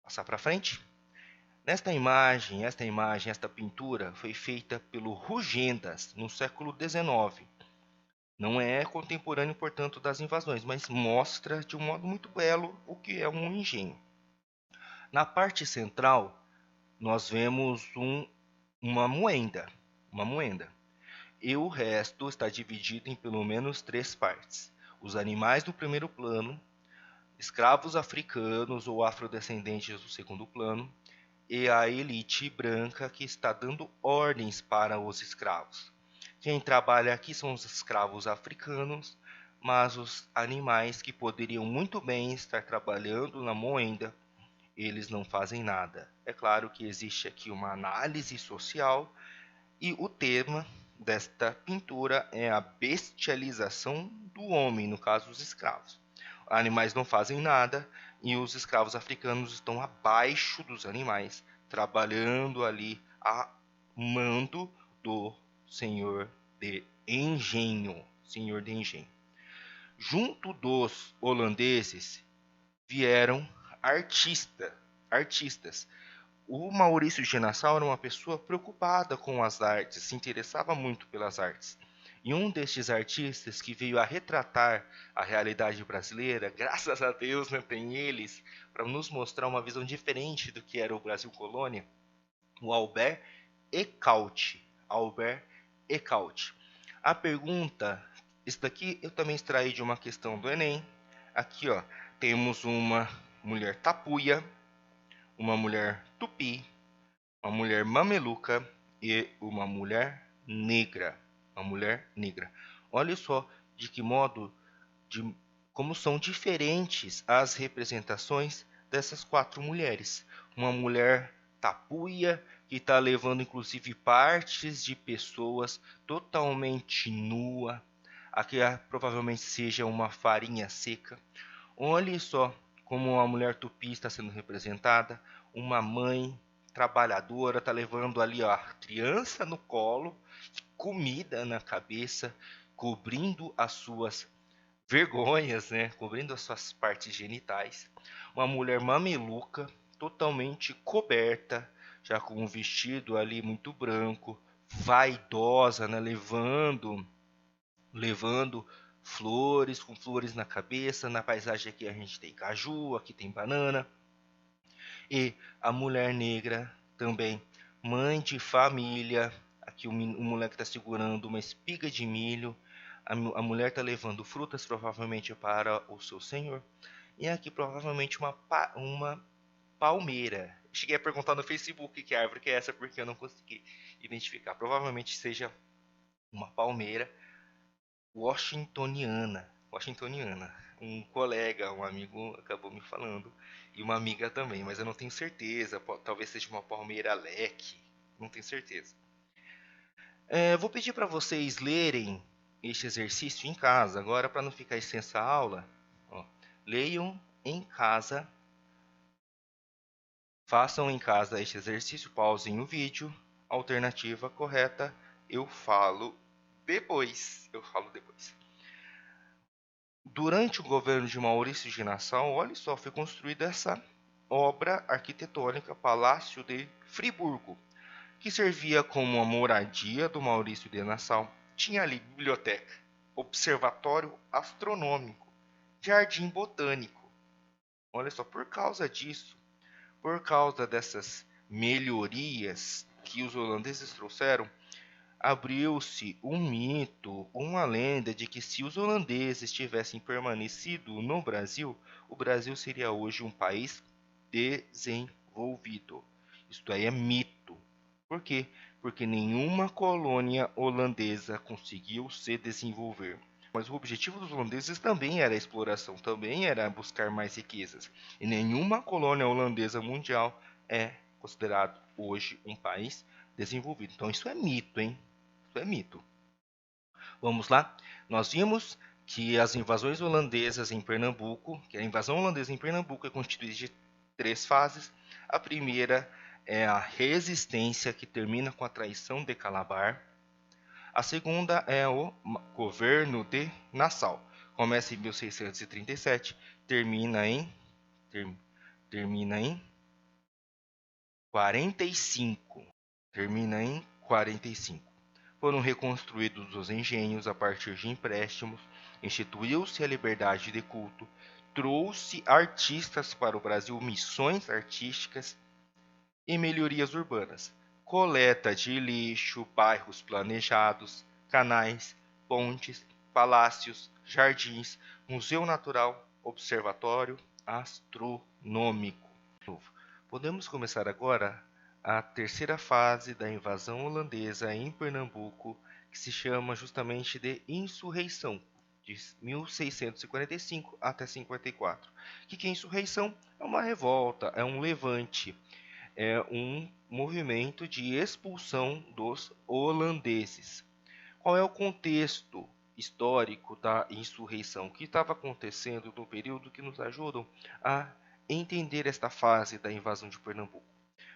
Passar para frente. Esta pintura foi feita pelo Rugendas no século XIX. Não é contemporâneo, portanto, das invasões, mas mostra de um modo muito belo o que é um engenho. Na parte central, nós vemos uma moenda, e o resto está dividido em pelo menos três partes. Os animais do primeiro plano, escravos africanos ou afrodescendentes do segundo plano, e a elite branca que está dando ordens para os escravos. Quem trabalha aqui são os escravos africanos, mas os animais que poderiam muito bem estar trabalhando na moenda, eles não fazem nada. É claro que existe aqui uma análise social e o tema desta pintura é a bestialização do homem, no caso os escravos. Animais não fazem nada e os escravos africanos estão abaixo dos animais, trabalhando ali a mando do senhor de engenho. Senhor de engenho. Junto dos holandeses vieram artistas. O Maurício de Nassau era uma pessoa preocupada com as artes, se interessava muito pelas artes. E um destes artistas que veio a retratar a realidade brasileira, graças a Deus, né, tem eles, para nos mostrar uma visão diferente do que era o Brasil colônia, o Albert Ecaute. Albert Ecaute. A pergunta, isso daqui eu também extraí de uma questão do Enem. Aqui, ó, temos uma mulher tapuia, uma mulher tupi, uma mulher mameluca e uma mulher negra. Uma mulher negra. Olha só de que modo, como são diferentes as representações dessas quatro mulheres. Uma mulher tapuia que está levando inclusive partes de pessoas totalmente nua. Aqui provavelmente seja uma farinha seca. Olhe só como a mulher tupi está sendo representada. Uma mãe trabalhadora está levando ali ó, a criança no colo, comida na cabeça, cobrindo as suas vergonhas, né? Cobrindo as suas partes genitais. Uma mulher mameluca, totalmente coberta, já com um vestido ali muito branco, vaidosa, né? Levando flores, com flores na cabeça. Na paisagem aqui a gente tem caju, aqui tem banana. E a mulher negra também, mãe de família. Aqui o moleque está segurando uma espiga de milho. A mulher está levando frutas, provavelmente para o seu senhor. E aqui provavelmente uma palmeira. Cheguei a perguntar no Facebook que árvore que é essa, porque eu não consegui identificar. Provavelmente seja uma palmeira washingtoniana. Um colega, um amigo acabou me falando, e uma amiga também, mas eu não tenho certeza. Talvez seja uma palmeira leque, não tenho certeza. Vou pedir para vocês lerem este exercício em casa, agora para não ficar extensa a aula. Ó, leiam em casa, façam em casa este exercício, pausem o vídeo. Alternativa correta, eu falo depois. Durante o governo de Maurício de Nassau, olha só, foi construída essa obra arquitetônica, Palácio de Friburgo, que servia como a moradia do Maurício de Nassau. Tinha ali biblioteca, observatório astronômico, jardim botânico. Olha só, por causa disso, por causa dessas melhorias que os holandeses trouxeram, abriu-se um mito, uma lenda de que se os holandeses tivessem permanecido no Brasil, o Brasil seria hoje um país desenvolvido. Isto aí é mito. Por quê? Porque nenhuma colônia holandesa conseguiu se desenvolver. Mas o objetivo dos holandeses também era a exploração, também era buscar mais riquezas. E nenhuma colônia holandesa mundial é considerado hoje um país desenvolvido. Então isso é mito, hein? Isso é mito. Vamos lá? Nós vimos que as invasões holandesas em Pernambuco, que a invasão holandesa em Pernambuco é constituída de três fases. A primeira é a resistência, que termina com a traição de Calabar. A segunda é o governo de Nassau. Começa em 1637, termina em 45. Termina em 45. Foram reconstruídos os engenhos a partir de empréstimos, instituiu-se a liberdade de culto, trouxe artistas para o Brasil, missões artísticas e melhorias urbanas, coleta de lixo, bairros planejados, canais, pontes, palácios, jardins, museu natural, observatório astronômico. Podemos começar agora a terceira fase da invasão holandesa em Pernambuco, que se chama justamente de insurreição, de 1645 até 54. O que é insurreição? É uma revolta, é um levante, é um movimento de expulsão dos holandeses. Qual é o contexto histórico da insurreição? O que estava acontecendo no período que nos ajudam a entender esta fase da invasão de Pernambuco?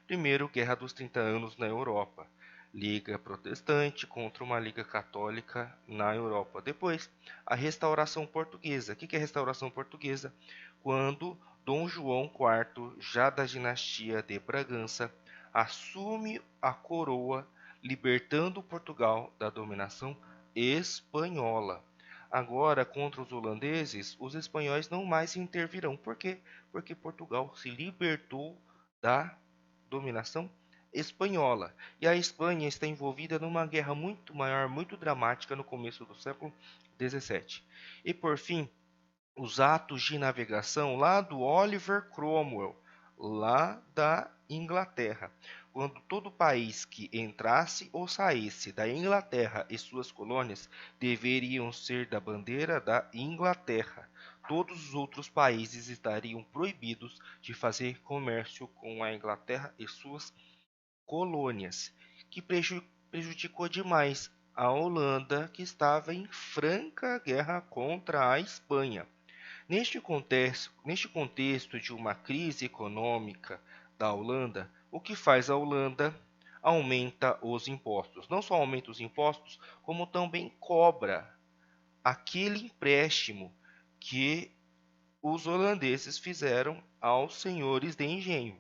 Primeiro, Guerra dos 30 Anos na Europa. Liga protestante contra uma liga católica na Europa. Depois, a Restauração Portuguesa. O que é a Restauração Portuguesa? Quando Dom João IV, já da dinastia de Bragança, assume a coroa, libertando Portugal da dominação espanhola. Agora, contra os holandeses, os espanhóis não mais intervirão. Por quê? Porque Portugal se libertou da dominação espanhola. E a Espanha está envolvida numa guerra muito maior, muito dramática no começo do século XVII. E por fim, os atos de navegação lá do Oliver Cromwell, lá da Inglaterra. Quando todo país que entrasse ou saísse da Inglaterra e suas colônias deveriam ser da bandeira da Inglaterra. Todos os outros países estariam proibidos de fazer comércio com a Inglaterra e suas colônias, que prejudicou demais a Holanda, que estava em franca guerra contra a Espanha. Neste contexto de uma crise econômica da Holanda, o que faz a Holanda? Aumenta os impostos. Não só aumenta os impostos, como também cobra aquele empréstimo que os holandeses fizeram aos senhores de engenho.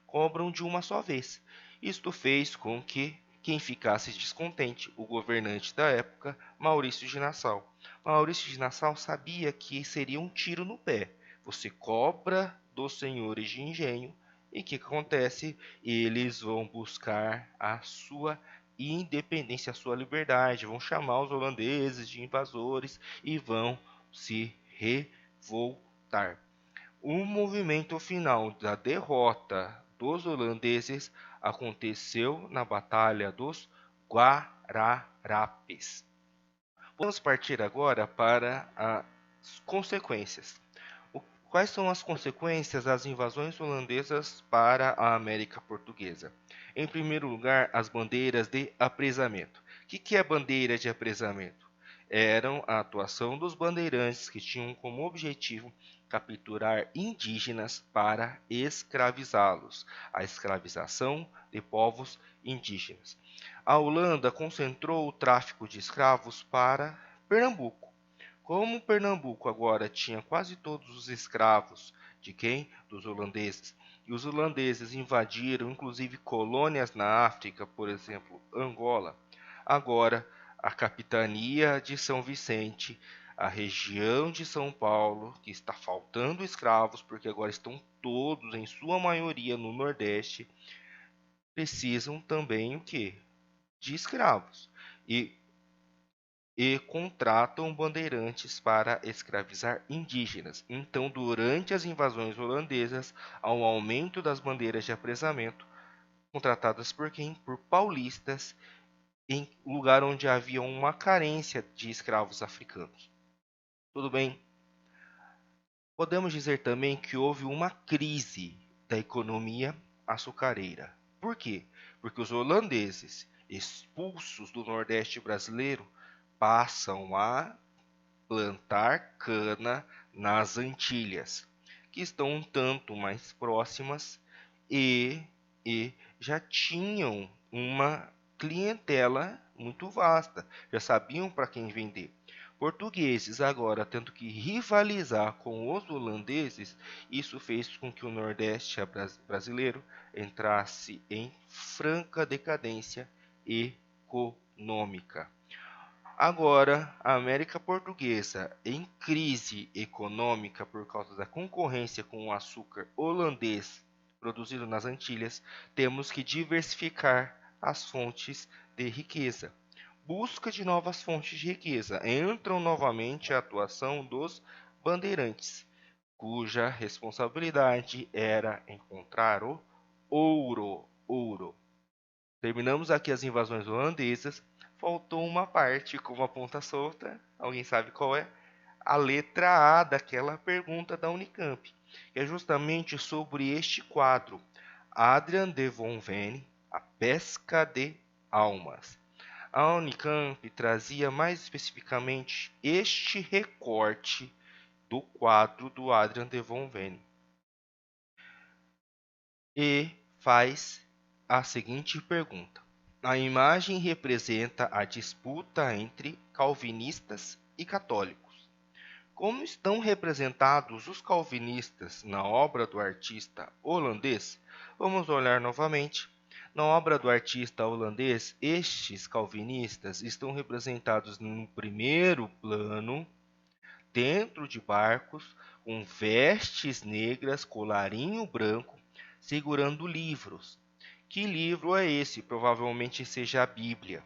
Cobram de uma só vez. Isto fez com que quem ficasse descontente, o governante da época, Maurício de Nassau. Maurício de Nassau sabia que seria um tiro no pé. Você cobra dos senhores de engenho e o que acontece? Eles vão buscar a sua independência, a sua liberdade, vão chamar os holandeses de invasores e vão se revoltar. O movimento final da derrota dos holandeses aconteceu na Batalha dos Guararapes. Vamos partir agora para as consequências. Quais são as consequências das invasões holandesas para a América Portuguesa? Em primeiro lugar, as bandeiras de apresamento. O que é bandeira de apresamento? Eram a atuação dos bandeirantes que tinham como objetivo capturar indígenas para escravizá-los, a escravização de povos indígenas. A Holanda concentrou o tráfico de escravos para Pernambuco. Como Pernambuco agora tinha quase todos os escravos de quem? Dos holandeses. E os holandeses invadiram inclusive colônias na África, por exemplo, Angola. Agora, a capitania de São Vicente, a região de São Paulo, que está faltando escravos, porque agora estão todos, em sua maioria, no Nordeste, precisam também o quê? De escravos. E contratam bandeirantes para escravizar indígenas. Então, durante as invasões holandesas, há um aumento das bandeiras de apresamento, contratadas por quem? Por paulistas, em lugar onde havia uma carência de escravos africanos. Tudo bem? Podemos dizer também que houve uma crise da economia açucareira. Por quê? Porque os holandeses, expulsos do Nordeste brasileiro, passam a plantar cana nas Antilhas, que estão um tanto mais próximas e, e já tinham uma clientela muito vasta, já sabiam para quem vender. portugueses agora tendo que rivalizar com os holandeses, isso fez com que o Nordeste brasileiro entrasse em franca decadência econômica. Agora, a América Portuguesa, em crise econômica por causa da concorrência com o açúcar holandês produzido nas Antilhas, temos que diversificar as fontes de riqueza. Busca de novas fontes de riqueza. Entram novamente a atuação dos bandeirantes, cuja responsabilidade era encontrar o ouro. Terminamos aqui as invasões holandesas. Faltou uma parte com uma ponta solta. Alguém sabe qual é? A letra A daquela pergunta da Unicamp, que é justamente sobre este quadro. Adrian de von Venne, A Pesca de Almas. A Unicamp trazia mais especificamente este recorte do quadro do Adrian de von Venne e faz a seguinte pergunta: a imagem representa a disputa entre calvinistas e católicos. Como estão representados os calvinistas na obra do artista holandês? Vamos olhar novamente. Na obra do artista holandês, estes calvinistas estão representados no primeiro plano, dentro de barcos, com vestes negras, colarinho branco, segurando livros. Que livro é esse? Provavelmente seja a Bíblia.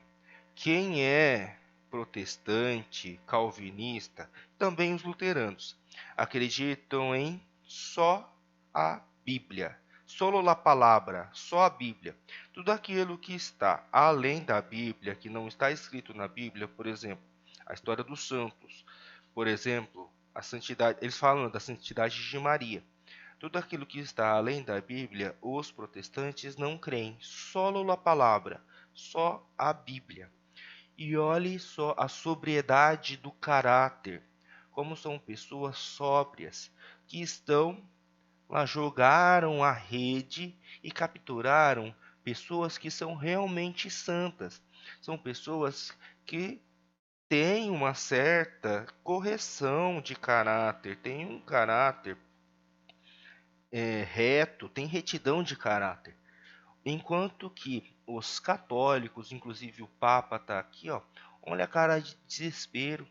Quem é protestante, calvinista, também os luteranos, acreditam em só a Bíblia. Solo la palavra, só a Bíblia. Tudo aquilo que está além da Bíblia, que não está escrito na Bíblia, por exemplo, a história dos santos, por exemplo, a santidade, eles falam da santidade de Maria. Tudo aquilo que está além da Bíblia, os protestantes não creem. Solo a palavra, só a Bíblia. E olhe só a sobriedade do caráter. Como são pessoas sóbrias que estão lá, jogaram a rede e capturaram pessoas que são realmente santas. São pessoas que têm uma certa correção de caráter, têm um caráter reto, tem retidão de caráter. Enquanto que os católicos, inclusive o Papa está aqui, ó, olha a cara de desespero.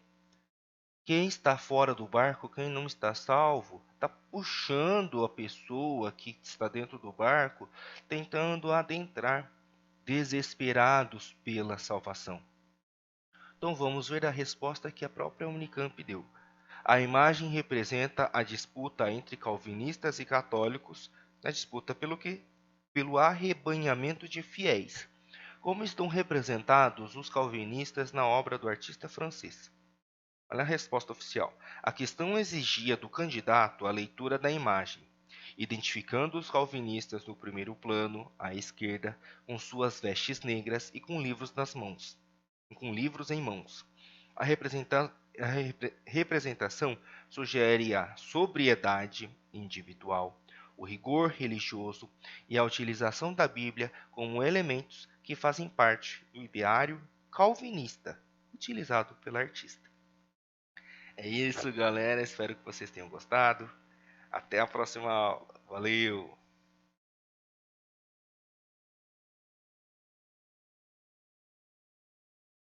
Quem está fora do barco, quem não está salvo, está puxando a pessoa que está dentro do barco, tentando adentrar, desesperados pela salvação. Então vamos ver a resposta que a própria Unicamp deu. A imagem representa a disputa entre calvinistas e católicos, na disputa pelo quê? Pelo arrebanhamento de fiéis. Como estão representados os calvinistas na obra do artista francês? Olha a resposta oficial. A questão exigia do candidato a leitura da imagem, identificando os calvinistas no primeiro plano, à esquerda, com suas vestes negras e com livros nas mãos, com livros em mãos. A representação sugere a sobriedade individual, o rigor religioso e a utilização da Bíblia como elementos que fazem parte do ideário calvinista utilizado pelo artista. É isso, galera. Espero que vocês tenham gostado. Até a próxima aula. Valeu!